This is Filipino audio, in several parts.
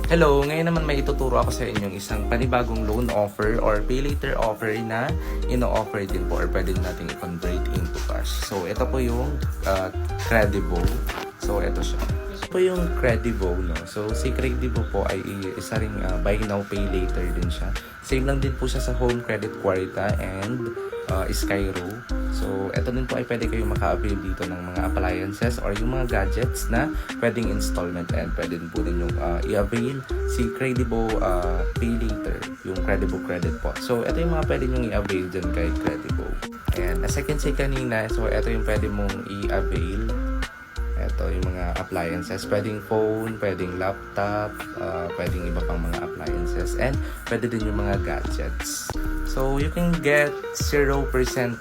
Hello, ngayon naman may ituturo ako sa inyong isang panibagong loan offer or pay later offer na ino-offer din po or pwede natin i-convert into cash. So, ito po yung Credivo. So, ito siya. Ito po yung Credivo, no? So, si Credivo po ay isa ring buy now, pay later din siya. Same lang din po siya sa Home Credit Quarta and Skyro. So, ito din po ay pwede kayong maka-avail dito ng mga appliances or yung mga gadgets na pwedeng installment and pwede din po din yung i-avail si Credivo Pay Later, yung Credivo Credit po. So, ito yung mga pwede nyong i-avail dyan kay Credivo. And as I can say kanina, so ito yung pwede mong i-avail. Ito yung mga appliances. Pwedeng phone, pwedeng laptop, pwedeng iba pang mga appliances. And pwede din yung mga gadgets. So, you can get 0%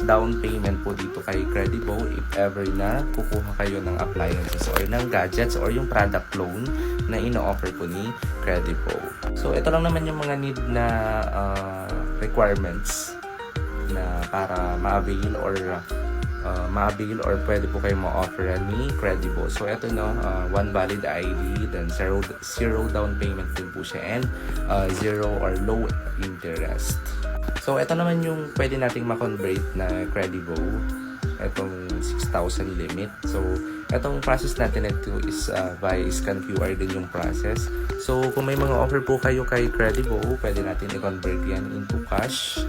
down payment po dito kay Credivo if ever na kukuha kayo ng appliances or ng gadgets or yung product loan na ino-offer po ni Credivo. So, ito lang naman yung mga need na requirements na para ma-avail or pwede po kayo ma-offer ni Credivo. So, ito no, one valid ID, then zero down payment din po siya and zero or low interest. So, ito naman yung pwede nating ma-convert na Credivo. Itong 6,000 limit. So, itong process natin ito is via scan QR din yung process. So, kung may mga offer po kayo kay Credivo, pwede natin i-convert yan into cash.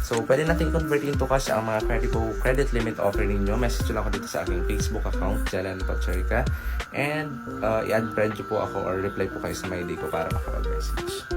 So, pwede natin i-convert into cash ang mga Credivo credit limit offer ninyo. Message lang ako dito sa aking Facebook account, Jalan Pacherka. And, i-add friend nyo po ako or reply po kayo sa my day ko para makapag-message.